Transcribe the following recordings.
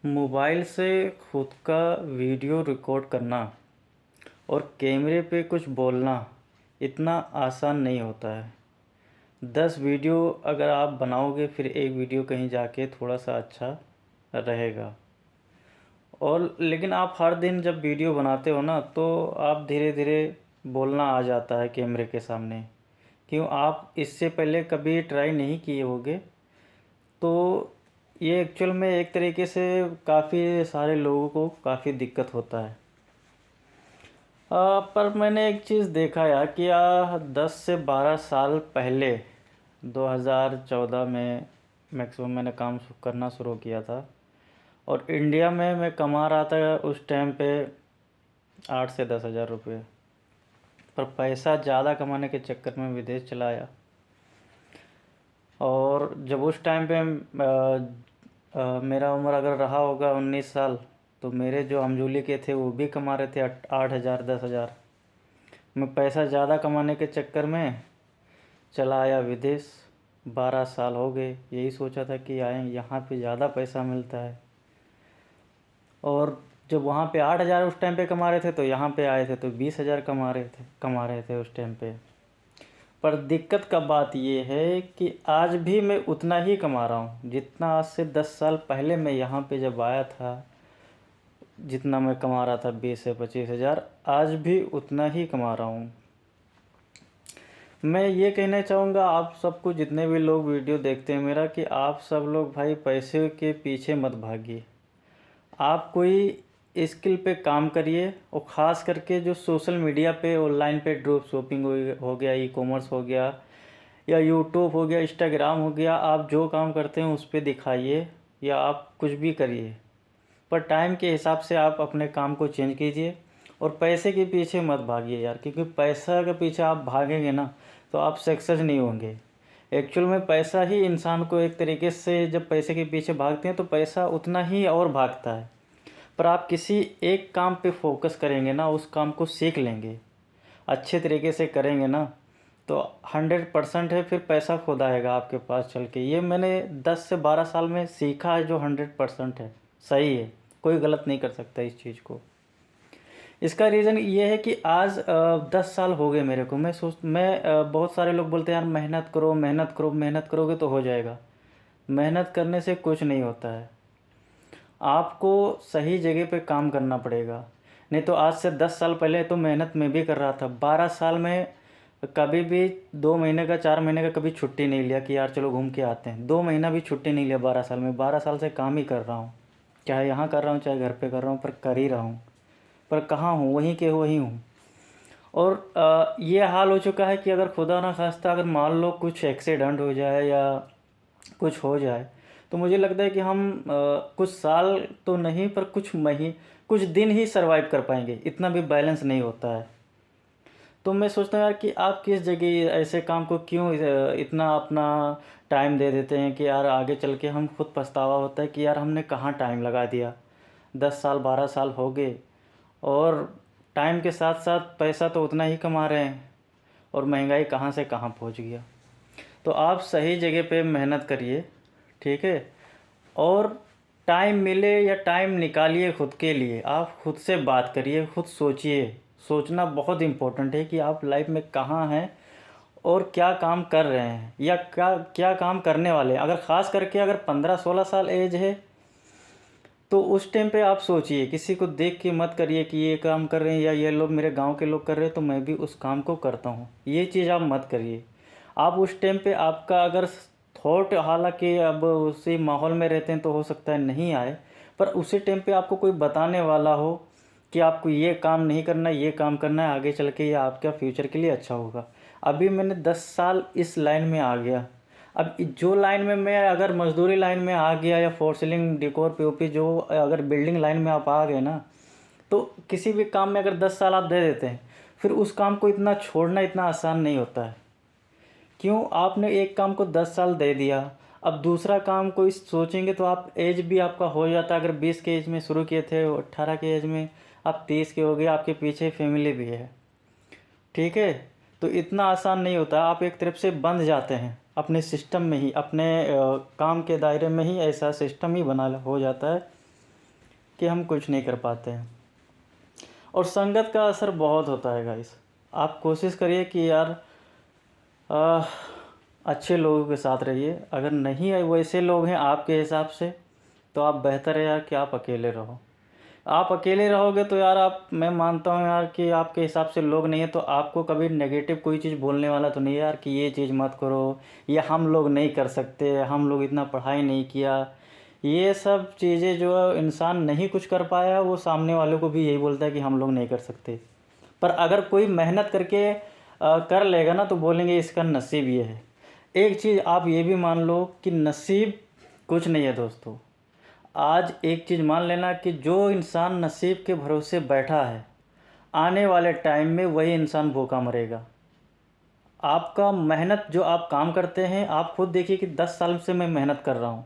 Mobile से खुद का वीडियो रिकॉर्ड करना और कैमरे पे कुछ बोलना इतना आसान नहीं होता है। 10 वीडियो अगर आप बनाओगे फिर एक वीडियो कहीं जाके थोड़ा सा अच्छा रहेगा। और लेकिन आप हर दिन जब वीडियो बनाते हो ना तो आप धीरे धीरे बोलना आ जाता है कैमरे के सामने। क्यों आप इससे पहले कभी ट्राई नहीं किए होगे, तो ये एक्चुअल में एक तरीके से काफ़ी सारे लोगों को काफ़ी दिक्कत होता है। पर मैंने एक चीज़ देखा यार कि 10 से 12 साल पहले 2014 में मैक्सिमम मैंने काम करना शुरू किया था। और इंडिया में मैं कमा रहा था उस टाइम पे 8 से 10 हज़ार रुपये। पर पैसा ज़्यादा कमाने के चक्कर में विदेश चला आया। और जब उस टाइम पे मेरा उम्र अगर रहा होगा 19 साल, तो मेरे जो हमजोली के थे वो भी कमा रहे थे 8 हज़ार 10 हज़ार। मैं पैसा ज़्यादा कमाने के चक्कर में चला आया विदेश। 12 साल हो गए, यही सोचा था कि आए यहाँ पे ज़्यादा पैसा मिलता है। और जब वहाँ पे 8 हज़ार उस टाइम पे कमा रहे थे तो यहाँ पे आए थे तो 20 हज़ार कमा रहे थे उस टाइम पे। पर दिक्कत का बात ये है कि आज भी मैं उतना ही कमा रहा हूँ जितना आज से 10 साल पहले मैं यहाँ पे जब आया था। जितना मैं कमा रहा था 20 से 25 हज़ार, आज भी उतना ही कमा रहा हूँ। मैं ये कहना चाहूँगा आप सबको, जितने भी लोग वीडियो देखते हैं मेरा, कि आप सब लोग भाई पैसे के पीछे मत भागिए। आप कोई स्किल पे काम करिए। और ख़ास करके जो सोशल मीडिया पे ऑनलाइन पे ड्रॉप शॉपिंग हो गया, ई कॉमर्स हो गया, या यूट्यूब हो गया, इंस्टाग्राम हो गया, आप जो काम करते हैं उस पे दिखाइए या आप कुछ भी करिए। पर टाइम के हिसाब से आप अपने काम को चेंज कीजिए और पैसे के पीछे मत भागिए यार। क्योंकि पैसा के पीछे आप भागेंगे ना तो आप सक्सेस नहीं होंगे। एक्चुअल में पैसा ही इंसान को एक तरीके से, जब पैसे के पीछे भागते हैं तो पैसा उतना ही और भागता है। पर आप किसी एक काम पे फोकस करेंगे ना, उस काम को सीख लेंगे, अच्छे तरीके से करेंगे ना, तो 100% है फिर पैसा खुद आएगा आपके पास चल के। ये मैंने 10 से 12 साल में सीखा है, जो 100% है, सही है। कोई गलत नहीं कर सकता इस चीज़ को। इसका रीज़न ये है कि आज 10 साल हो गए मेरे को। बहुत सारे लोग बोलते हैं यार मेहनत करो मेहनत करो, मेहनत करोगे तो हो जाएगा। मेहनत करने से कुछ नहीं होता है। आपको सही जगह पे काम करना पड़ेगा। नहीं तो आज से 10 साल पहले तो मेहनत मैं भी कर रहा था। 12 साल में कभी भी 2 महीने का 4 महीने का कभी छुट्टी नहीं लिया कि यार चलो घूम के आते हैं। 2 महीना भी छुट्टी नहीं लिया 12 साल में। 12 साल से काम ही कर रहा हूँ, चाहे यहाँ कर रहा हूँ चाहे घर पे कर रहा हूँ, पर कर ही रहा हूँ। पर कहाँ हूँ, वहीं के वहीं हूँ। और ये हाल हो चुका है कि अगर खुदा ना खास्ता अगर मान लो कुछ एक्सीडेंट हो जाए या कुछ हो जाए, तो मुझे लगता है कि हम कुछ साल तो नहीं पर कुछ दिन ही सरवाइव कर पाएंगे। इतना भी बैलेंस नहीं होता है। तो मैं सोचता हूँ यार कि आप किस जगह ऐसे काम को क्यों इतना अपना टाइम दे देते हैं कि यार आगे चल के हम खुद पछतावा होता है कि यार हमने कहाँ टाइम लगा दिया। 10 साल 12 साल हो गए और टाइम के साथ साथ पैसा तो उतना ही कमा रहे हैं और महंगाई कहाँ से कहाँ पहुँच गया। तो आप सही जगह पे मेहनत करिए, ठीक है। और टाइम मिले या टाइम निकालिए खुद के लिए, आप खुद से बात करिए, खुद सोचिए। सोचना बहुत इम्पोर्टेंट है कि आप लाइफ में कहाँ हैं और क्या काम कर रहे हैं या क्या क्या काम करने वाले हैं। अगर ख़ास करके अगर 15-16 साल एज है तो उस टाइम पे आप सोचिए, किसी को देख के मत करिए कि ये काम कर रहे हैं या ये लोग मेरे गांव के लोग कर रहे हैं तो मैं भी उस काम को करता हूँ। ये चीज़ आप मत करिए। आप उस टाइम पे आपका अगर थॉट, हालांकि अब उसी माहौल में रहते हैं तो हो सकता है नहीं आए, पर उसी टाइम पे आपको कोई बताने वाला हो कि आपको ये काम नहीं करना, ये काम करना है, आगे चल के ये आपका फ्यूचर के लिए अच्छा होगा। अभी मैंने 10 साल इस लाइन में आ गया। अब जो लाइन में मैं अगर मजदूरी लाइन में आ गया या फोर सीलिंग डेकोर पीओपी, जो अगर बिल्डिंग लाइन में आप आ गए ना, तो किसी भी काम में अगर 10 साल आप दे देते हैं फिर उस काम को इतना छोड़ना इतना आसान नहीं होता है। क्यों, आपने एक काम को 10 साल दे दिया, अब दूसरा काम कोई सोचेंगे तो आप एज भी आपका हो जाता है। अगर 20 के एज में शुरू किए थे, 18 के एज में आप 30 के हो गए, आपके पीछे फैमिली भी है, ठीक है। तो इतना आसान नहीं होता। आप एक तरफ से बंध जाते हैं अपने सिस्टम में ही, अपने काम के दायरे में ही ऐसा सिस्टम ही बना हो जाता है कि हम कुछ नहीं कर पाते हैं। और संगत का असर बहुत होता है गाइस। आप कोशिश करिए कि यार आ, अच्छे लोगों के साथ रहिए। अगर नहीं है वैसे लोग हैं आपके हिसाब से, तो आप बेहतर है यार कि आप अकेले रहो। आप अकेले रहोगे तो यार आप, मैं मानता हूँ यार कि आपके हिसाब से लोग नहीं है तो आपको कभी नेगेटिव कोई चीज़ बोलने वाला तो नहीं है यार कि ये चीज़ मत करो, या हम लोग नहीं कर सकते, हम लोग इतना पढ़ाई नहीं किया। ये सब चीज़ें जो है, इंसान नहीं कुछ कर पाया वो सामने वालों को भी यही बोलता है कि हम लोग नहीं कर सकते। पर अगर कोई मेहनत करके कर लेगा ना तो बोलेंगे इसका नसीब ये है। एक चीज़ आप ये भी मान लो कि नसीब कुछ नहीं है दोस्तों। आज एक चीज़ मान लेना कि जो इंसान नसीब के भरोसे बैठा है, आने वाले टाइम में वही इंसान भूखा मरेगा। आपका मेहनत जो आप काम करते हैं, आप खुद देखिए कि 10 साल से मैं मेहनत कर रहा हूँ,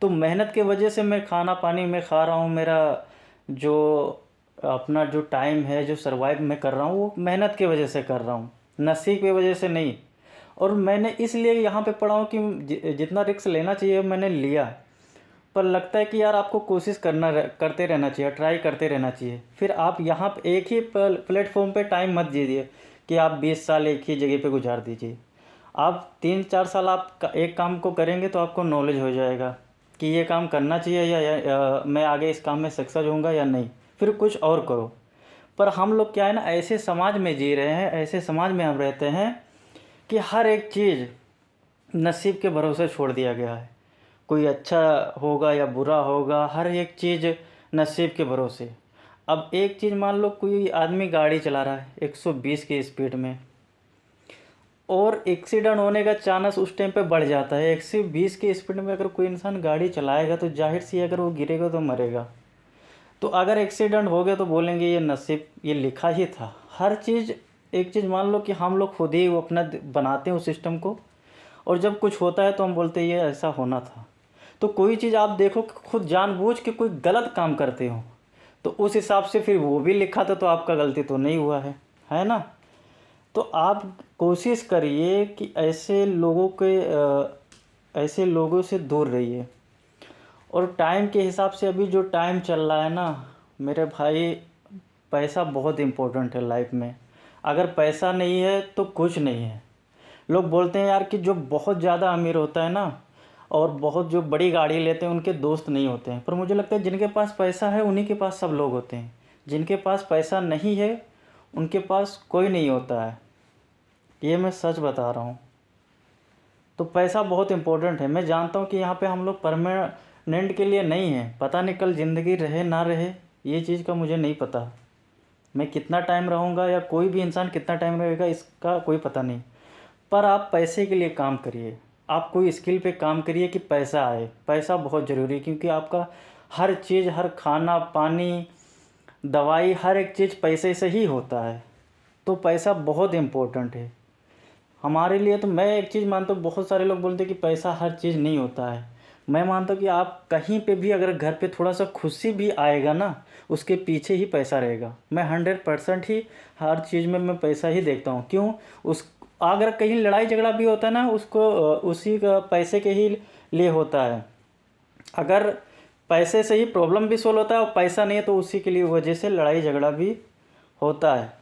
तो मेहनत के वजह से मैं खाना पानी मैं खा रहा हूँ। मेरा जो अपना जो टाइम है जो सर्वाइव मैं कर रहा हूँ वो मेहनत की वजह से कर रहा हूँ, नसीब की वजह से नहीं। और मैंने इसलिए यहाँ पे पढ़ा हूँ कि जितना रिस्क लेना चाहिए मैंने लिया। पर लगता है कि यार आपको कोशिश करते रहना चाहिए, ट्राई करते रहना चाहिए। फिर आप यहाँ पे एक ही प्लेटफॉर्म पे टाइम मत दीजिए कि आप 20 साल एक ही जगह पे गुजार दीजिए। आप 3-4 साल आप एक काम को करेंगे तो आपको नॉलेज हो जाएगा कि ये काम करना चाहिए या मैं आगे इस काम में सक्सेस होऊंगा या नहीं, फिर कुछ और करो। पर हम लोग क्या है ना, ऐसे समाज में जी रहे हैं, ऐसे समाज में हम रहते हैं कि हर एक चीज़ नसीब के भरोसे छोड़ दिया गया है। कोई अच्छा होगा या बुरा होगा, हर एक चीज़ नसीब के भरोसे। अब एक चीज़ मान लो, कोई आदमी गाड़ी चला रहा है 120 की स्पीड में, और एक्सीडेंट होने का चांस उस टाइम पे बढ़ जाता है। 120 की स्पीड में अगर कोई इंसान गाड़ी चलाएगा तो जाहिर सी अगर वो गिरेगा तो मरेगा। तो अगर एक्सीडेंट हो गया तो बोलेंगे ये नसीब, ये लिखा ही था। हर चीज़, एक चीज़ मान लो कि हम लोग खुद ही वो अपना बनाते हैं उस सिस्टम को, और जब कुछ होता है तो हम बोलते हैं ये ऐसा होना था। तो कोई चीज़ आप देखो कि खुद जानबूझ के कोई गलत काम करते हो तो उस हिसाब से फिर वो भी लिखा था तो आपका गलती तो नहीं हुआ है ना। तो आप कोशिश करिए कि ऐसे लोगों से दूर रहिए। और टाइम के हिसाब से अभी जो टाइम चल रहा है ना मेरे भाई, पैसा बहुत इम्पोर्टेंट है लाइफ में। अगर पैसा नहीं है तो कुछ नहीं है। लोग बोलते हैं यार कि जो बहुत ज़्यादा अमीर होता है ना और बहुत जो बड़ी गाड़ी लेते हैं उनके दोस्त नहीं होते हैं, पर मुझे लगता है जिनके पास पैसा है उन्हीं के पास सब लोग होते हैं। जिनके पास पैसा नहीं है उनके पास कोई नहीं होता है, ये मैं सच बता रहा हूँ। तो पैसा बहुत इम्पोर्टेंट है। मैं जानता हूँ कि यहाँ पे हम लोग परमानेंट के लिए नहीं हैं, पता नहीं कल ज़िंदगी रहे ना रहे, ये चीज़ का मुझे नहीं पता। मैं कितना टाइम रहूँगा या कोई भी इंसान कितना टाइम रहेगा इसका कोई पता नहीं। पर आप पैसे के लिए काम करिए, आप कोई स्किल पे काम करिए कि पैसा आए। पैसा बहुत ज़रूरी है क्योंकि आपका हर चीज़, हर खाना पानी दवाई, हर एक चीज़ पैसे से ही होता है। तो पैसा बहुत इम्पोर्टेंट है हमारे लिए। तो मैं एक चीज़ मानता हूँ, बहुत सारे लोग बोलते हैं कि पैसा हर चीज़ नहीं होता है। मैं मानता हूँ कि आप कहीं पे भी अगर घर पे थोड़ा सा खुशी भी आएगा ना, उसके पीछे ही पैसा रहेगा। मैं 100% ही हर चीज़ में मैं पैसा ही देखता हूँ। क्यों? उस अगर कहीं लड़ाई झगड़ा भी होता है ना, उसको उसी का पैसे के ही लिए होता है। अगर पैसे से ही प्रॉब्लम भी सोल्व होता है और पैसा नहीं है तो उसी के लिए वजह से लड़ाई झगड़ा भी होता है।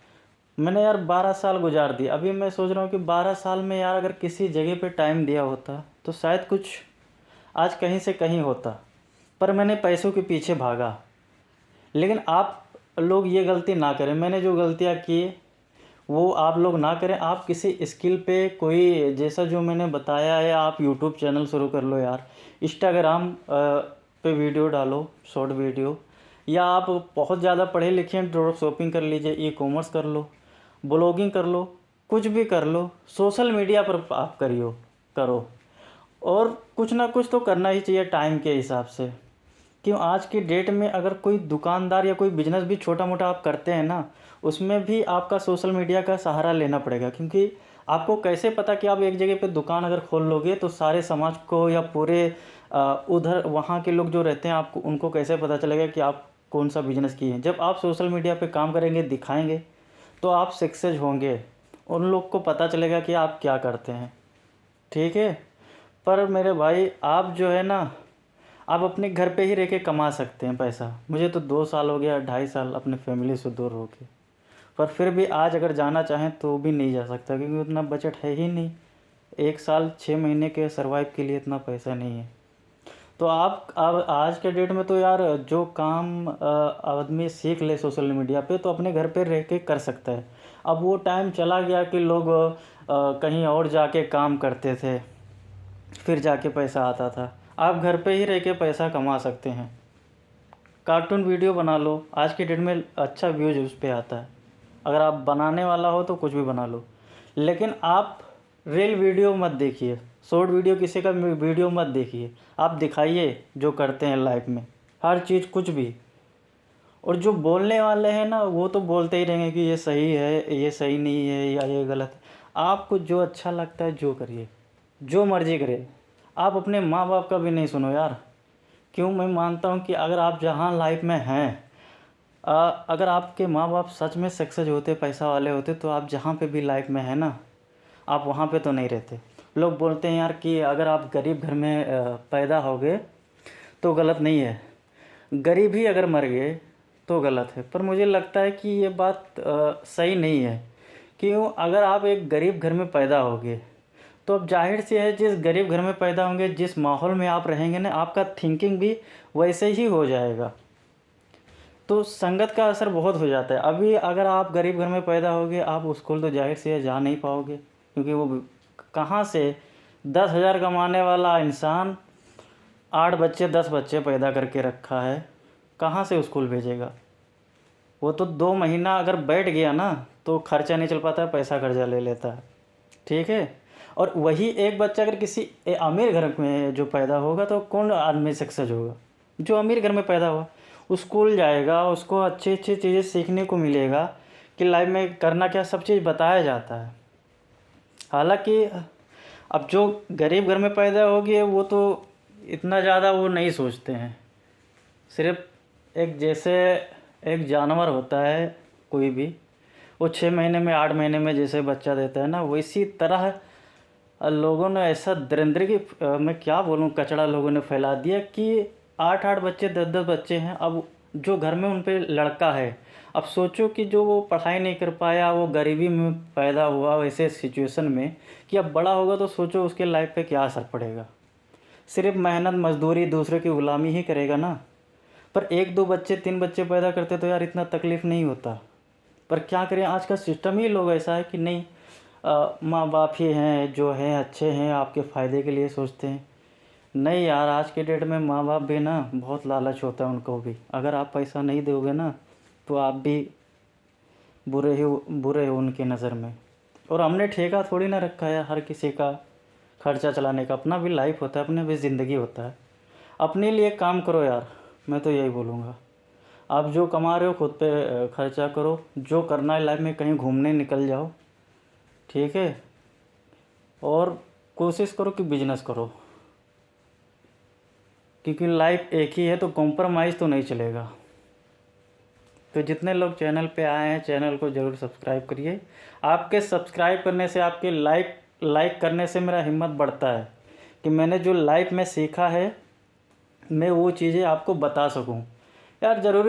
मैंने यार 12 साल गुजार दिए। अभी मैं सोच रहा हूँ कि 12 साल में यार अगर किसी जगह पे टाइम दिया होता तो शायद कुछ आज कहीं से कहीं होता। पर मैंने पैसों के पीछे भागा। लेकिन आप लोग ये गलती ना करें, मैंने जो गलतियाँ की वो आप लोग ना करें। आप किसी स्किल पे कोई, जैसा जो मैंने बताया है, आप यूट्यूब चैनल शुरू कर लो यार, इंस्टाग्राम पे वीडियो डालो, शॉर्ट वीडियो, या आप बहुत ज़्यादा पढ़े लिखे हैं ड्रॉप शॉपिंग कर लीजिए, ई कॉमर्स कर लो, ब्लॉगिंग कर लो, कुछ भी कर लो, सोशल मीडिया पर आप करो। और कुछ ना कुछ तो करना ही चाहिए टाइम के हिसाब से। क्यों? आज की डेट में अगर कोई दुकानदार या कोई बिजनेस भी छोटा मोटा आप करते हैं ना, उसमें भी आपका सोशल मीडिया का सहारा लेना पड़ेगा। क्योंकि आपको कैसे पता कि आप एक जगह पे दुकान अगर खोल लोगे तो सारे समाज को या पूरे उधर वहाँ के लोग जो रहते हैं आपको, उनको कैसे पता चलेगा कि आप कौन सा बिजनेस किए हैं। जब आप सोशल मीडिया पे काम करेंगे, दिखाएंगे, तो आप सक्सेस होंगे, उन लोग को पता चलेगा कि आप क्या करते हैं। ठीक है? पर मेरे भाई आप जो है ना, आप अपने घर पे ही रह के कमा सकते हैं पैसा। मुझे तो 2 साल हो गया, 2.5 साल अपने फैमिली से दूर हो के, पर फिर भी आज अगर जाना चाहें तो भी नहीं जा सकता, क्योंकि उतना बजट है ही नहीं। 1 साल 6 महीने के सर्वाइव के लिए इतना पैसा नहीं है। तो आप अब आज के डेट में तो यार जो काम आदमी सीख ले सोशल मीडिया पे तो अपने घर पे रह के कर सकता है। अब वो टाइम चला गया कि लोग कहीं और जाके काम करते थे, फिर जाके पैसा आता था। आप घर पे ही रह के पैसा कमा सकते हैं। कार्टून वीडियो बना लो, आज की डेट में अच्छा व्यूज उस पे आता है। अगर आप बनाने वाला हो तो कुछ भी बना लो, लेकिन आप रील वीडियो मत देखिए, शॉर्ट वीडियो किसी का वीडियो मत देखिए। आप दिखाइए जो करते हैं लाइफ में, हर चीज़ कुछ भी। और जो बोलने वाले हैं ना, वो तो बोलते ही रहेंगे कि ये सही है, ये सही नहीं है, या ये गलत है। आपको जो अच्छा लगता है जो करिए, जो मर्ज़ी करिए। आप अपने माँ बाप का भी नहीं सुनो यार। क्यों? मैं मानता हूँ कि अगर आप जहाँ लाइफ में हैं, अगर आपके माँ बाप सच में सक्सेस होते, पैसा वाले होते, तो आप जहाँ पे भी लाइफ में हैं ना, आप वहाँ पे तो नहीं रहते। लोग बोलते हैं यार कि अगर आप गरीब घर में पैदा हो गए तो गलत नहीं है, गरीब ही अगर मर गए तो गलत है। पर मुझे लगता है कि ये बात सही नहीं है। क्यों? अगर आप एक गरीब घर में पैदा होगे तो अब जाहिर सी है, जिस गरीब घर में पैदा होंगे, जिस माहौल में आप रहेंगे ना, आपका थिंकिंग भी वैसे ही हो जाएगा। तो संगत का असर बहुत हो जाता है। अभी अगर आप गरीब घर में पैदा होगे, आप स्कूल तो जाहिर सी है जा नहीं पाओगे, क्योंकि वो कहाँ से 10,000 कमाने वाला इंसान 8 बच्चे 10 बच्चे पैदा करके रखा है, कहाँ से स्कूल भेजेगा? वो तो 2 महीना अगर बैठ गया ना तो खर्चा नहीं चल पाता, पैसा कर्जा ले लेता है। ठीक है। और वही एक बच्चा अगर किसी अमीर घर में जो पैदा होगा, तो कौन आदमी सक्सेस होगा? जो अमीर घर में पैदा हुआ। स्कूल जाएगा, उसको अच्छी अच्छी चीज़ें सीखने को मिलेगा कि लाइफ में करना क्या, सब चीज़ बताया जाता है। हालांकि अब जो गरीब घर में पैदा हो गए वो तो इतना ज़्यादा वो नहीं सोचते हैं। सिर्फ एक जैसे एक जानवर होता है कोई भी, वो 6 महीने में 8 महीने में जैसे बच्चा देता है ना, वैसी तरह लोगों ने ऐसा दरिंदगी की मैं क्या बोलूँ, कचड़ा लोगों ने फैला दिया कि 8-8 बच्चे 10-10 बच्चे हैं। अब जो घर में उन पे लड़का है, अब सोचो कि जो वो पढ़ाई नहीं कर पाया, वो गरीबी में पैदा हुआ वैसे सिचुएशन में, कि अब बड़ा होगा तो सोचो उसके लाइफ पे क्या असर पड़ेगा। सिर्फ मेहनत मजदूरी दूसरे की गुलामी ही करेगा ना। पर 1-2 बच्चे 3 बच्चे पैदा करते तो यार इतना तकलीफ़ नहीं होता। पर क्या करें, आज का सिस्टम ही लोग ऐसा है कि नहीं, माँ बाप ही हैं जो हैं अच्छे हैं, आपके फ़ायदे के लिए सोचते हैं। नहीं यार, आज के डेट में माँ बाप भी ना बहुत लालच होता है उनको भी। अगर आप पैसा नहीं दोगे ना तो आप भी बुरे हो उनकी नज़र में। और हमने ठेका थोड़ी ना रखा है हर किसी का खर्चा चलाने का। अपना भी लाइफ होता है, अपने भी ज़िंदगी होता है। अपने लिए काम करो यार, मैं तो यही बोलूँगा। आप जो कमा रहे हो खुद पे खर्चा करो, जो करना है लाइफ में, कहीं घूमने निकल जाओ, ठीक है। और कोशिश करो कि बिजनेस करो, क्योंकि लाइफ एक ही है, तो कॉम्प्रोमाइज़ तो नहीं चलेगा। तो जितने लोग चैनल पे आए हैं, चैनल को ज़रूर सब्सक्राइब करिए। आपके सब्सक्राइब करने से, आपके लाइक करने से मेरा हिम्मत बढ़ता है कि मैंने जो लाइफ में सीखा है, मैं वो चीज़ें आपको बता सकूं। यार ज़रूरी